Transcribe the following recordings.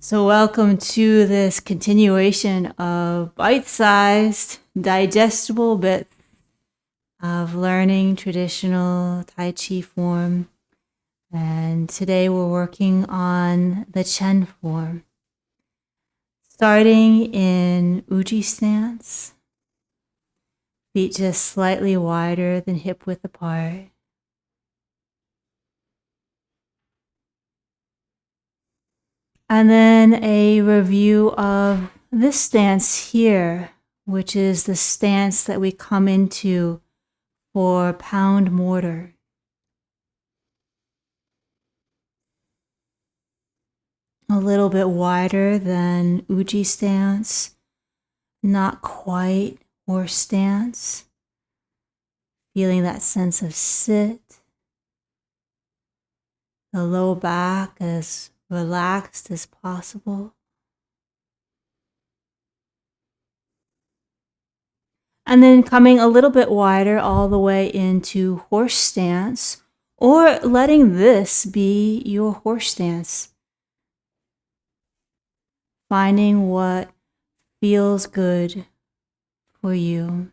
So welcome to this continuation of bite-sized, digestible bits of learning traditional Tai Chi form. And today we're working on the Chen form. Starting in Uji stance, feet just slightly wider than hip width apart. And then a review of this stance here, which is the stance that we come into for pound mortar. A little bit wider than Uji stance, not quite horse stance. Feeling that sense of sit. The low back as relaxed as possible. And then coming a little bit wider all the way into horse stance, or letting this be your horse stance. Finding what feels good for you.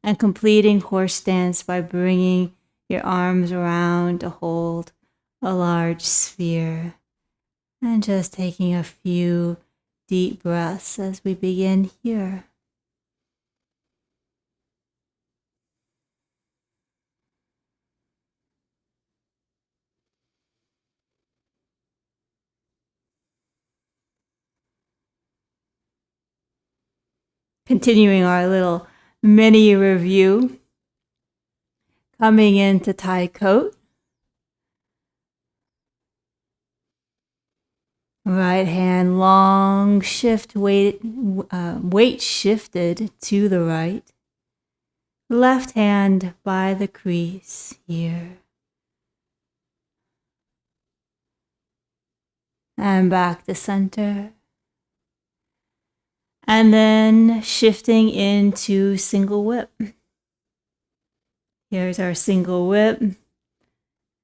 And completing horse stance by bringing your arms around to hold a large sphere. And just taking a few deep breaths as we begin here. Continuing our little mini review. Coming into Tai Coat. Right hand long shift, weight shifted to the right. Left hand by the crease here. And back to center. And then shifting into single whip. Here's our single whip.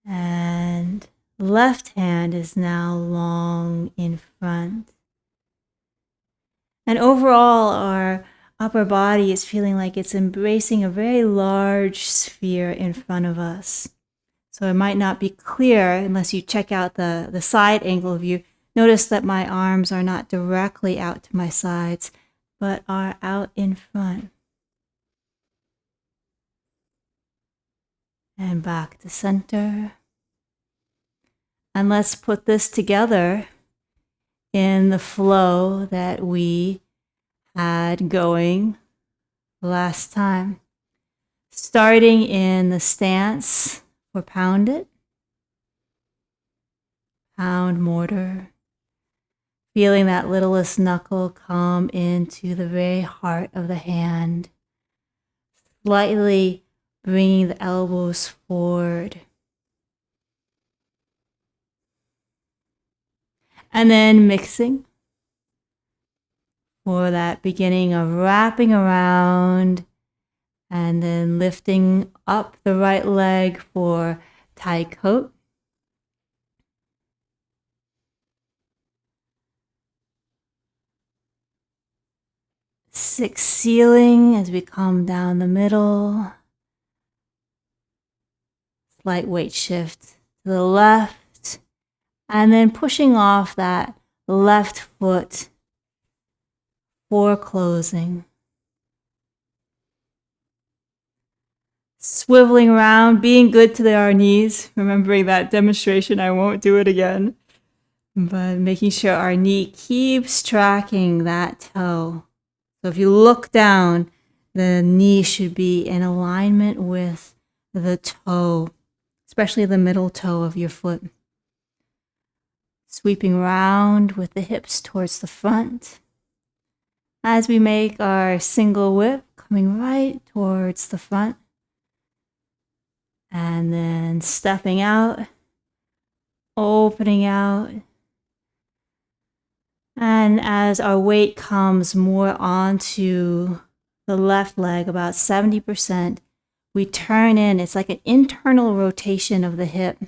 And left hand is now long in front. And overall, our upper body is feeling like it's embracing a very large sphere in front of us. So it might not be clear unless you check out the side angle view. Notice that my arms are not directly out to my sides, but are out in front. And back to center. And let's put this together in the flow that we had going last time. Starting in the stance for pound it. Pound mortar. Feeling that littlest knuckle come into the very heart of the hand. Slightly bringing the elbows forward. And then mixing for that beginning of wrapping around and then lifting up the right leg for Tai Coat. Six sealing as we come down the middle. Slight weight shift to the left. And then pushing off that left foot for closing. Swiveling around, being good to our knees. Remembering that demonstration, I won't do it again. But making sure our knee keeps tracking that toe. So if you look down, the knee should be in alignment with the toe, especially the middle toe of your foot. Sweeping around with the hips towards the front. As we make our single whip, coming right towards the front. And then stepping out, opening out. And as our weight comes more onto the left leg, about 70%, we turn in. It's like an internal rotation of the hip.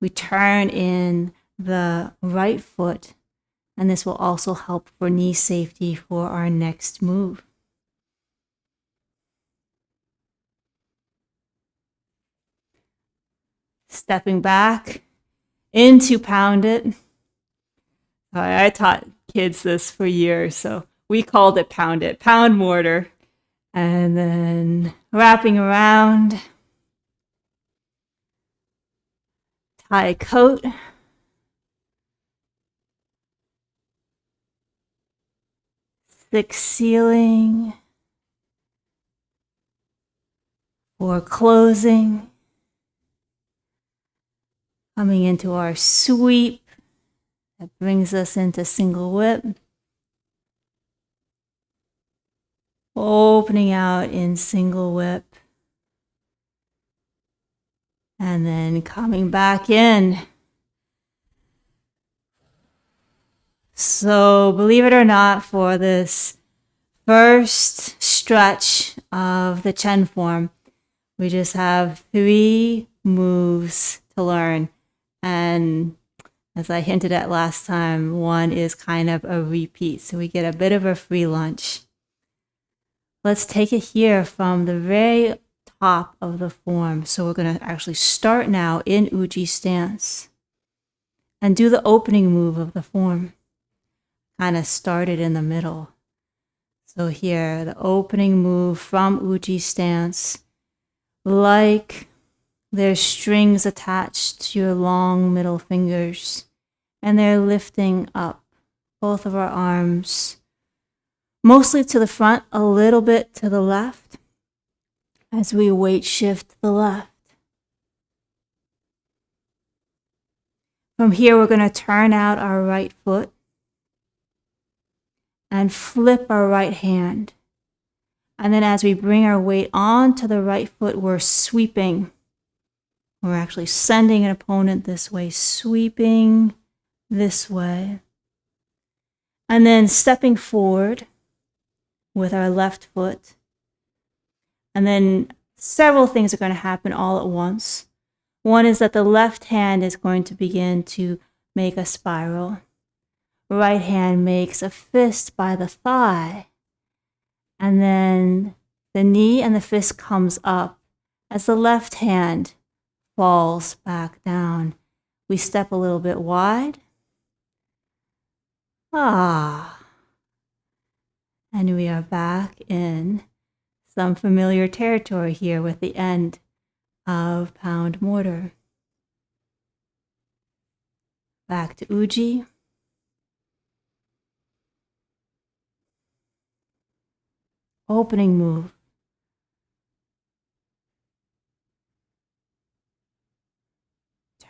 We turn in the right foot, and this will also help for knee safety for our next move. Stepping back into pound it. I taught kids this for years, so we called it, pound mortar. And then wrapping around, tie coat. Six sealing. For closing. Coming into our sweep. That brings us into single whip. Opening out in single whip. And then coming back in. So believe it or not, for this first stretch of the Chen form, we just have 3 moves to learn. And as I hinted at last time, one is kind of a repeat. So we get a bit of a free lunch. Let's take it here from the very top of the form. So we're going to actually start now in Uji stance and do the opening move of the form. Kind of started in the middle. So here, the opening move from Uji stance, like there's strings attached to your long middle fingers, and they're lifting up both of our arms, mostly to the front, a little bit to the left, as we weight shift to the left. From here, we're going to turn out our right foot and flip our right hand. And then as we bring our weight onto the right foot, we're sweeping. We're actually sending an opponent this way, sweeping this way. And then stepping forward with our left foot. And then several things are going to happen all at once. One is that the left hand is going to begin to make a spiral. Right hand makes a fist by the thigh. And then the knee and the fist comes up as the left hand falls back down. We step a little bit wide. And we are back in some familiar territory here with the end of pound mortar. Back to Uji. Opening move.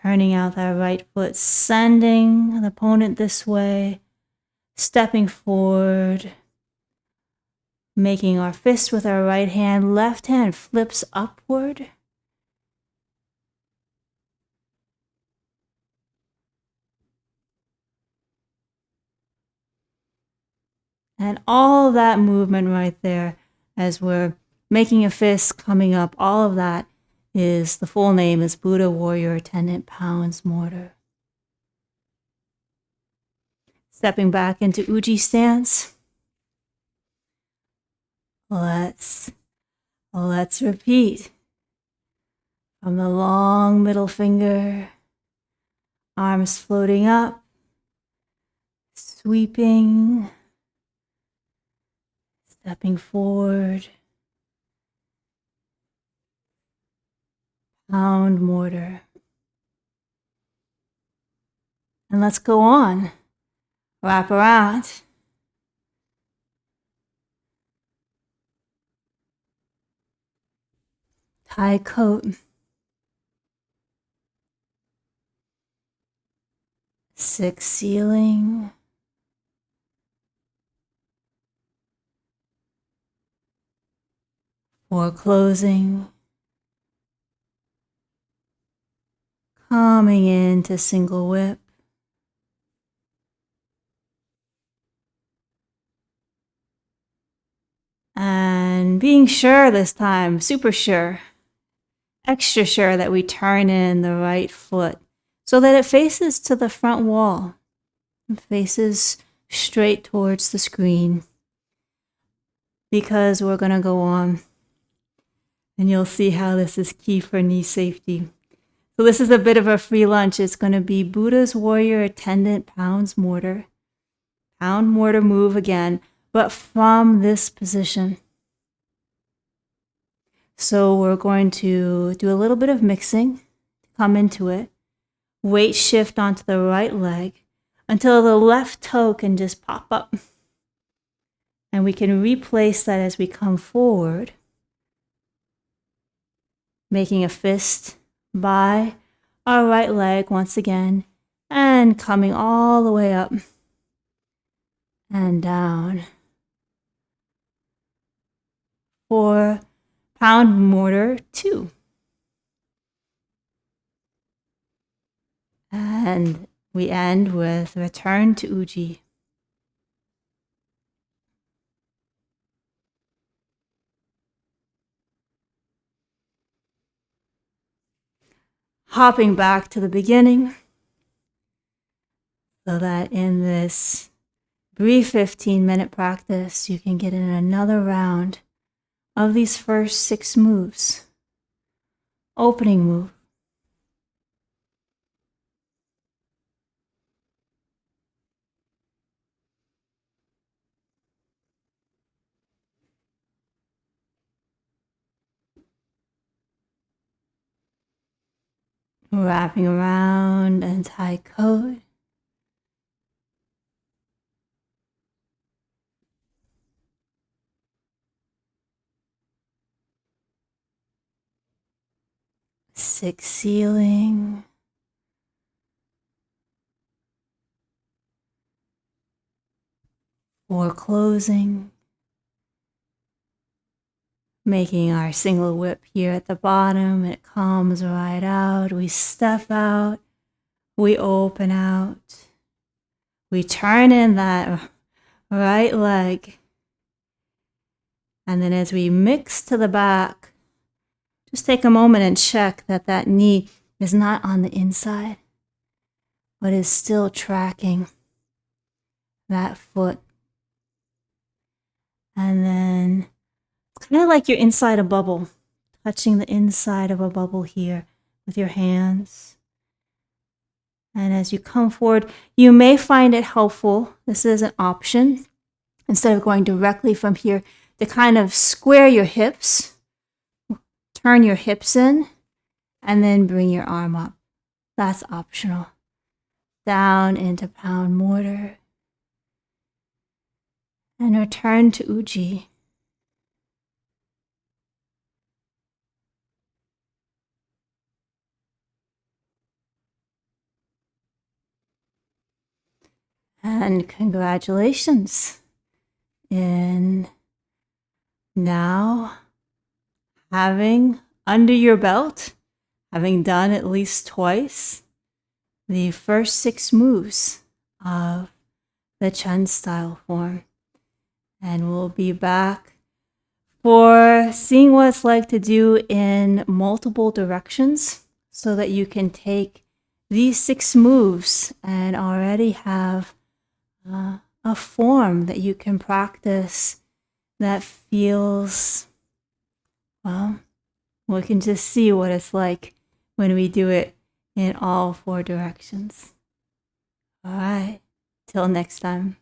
Turning out that right foot, sending the opponent this way, stepping forward, making our fist with our right hand, left hand flips upward. And all of that movement right there, as we're making a fist, coming up, all of that is, the full name is Buddha Warrior Attendant Pounds Mortar. Stepping back into Uji stance. Let's repeat. From the long middle finger, arms floating up, sweeping, stepping forward, pound mortar. And let's go on. Wrap around. Tie coat. Six sealing. Four closing. Coming into single whip. And being sure this time, super sure, extra sure that we turn in the right foot so that it faces to the front wall. It faces straight towards the screen, because we're going to go on and you'll see how this is key for knee safety. So this is a bit of a free lunch. It's going to be Buddha's Warrior Attendant Pounds Mortar. Pound mortar move again, but from this position. So we're going to do a little bit of mixing, come into it, weight shift onto the right leg until the left toe can just pop up. And we can replace that as we come forward, making a fist by our right leg once again, and coming all the way up and down. For pound mortar 2. And we end with return to Uji. Hopping back to the beginning, so that in this brief 15-minute practice, you can get in another round of these first 6 moves. Opening move. Wrapping around and tie coat. Six sealing. Four closing. Making our single whip here at the bottom. It comes right out. We step out. We open out. We turn in that right leg. And then as we mix to the back, just take a moment and check that that knee is not on the inside, but is still tracking that foot. And then it's kind of like you're inside a bubble, touching the inside of a bubble here with your hands. And as you come forward, you may find it helpful, this is an option, instead of going directly from here, to kind of square your hips, turn your hips in, and then bring your arm up. That's optional. Down into pound mortar. And return to Uji. And congratulations. In now having under your belt, having done at least twice, the first 6 moves of the Chen style form. And we'll be back for seeing what it's like to do in multiple directions so that you can take these 6 moves and already have a form that you can practice that feels, well, we can just see what it's like when we do it in all 4 directions. All right, till next time.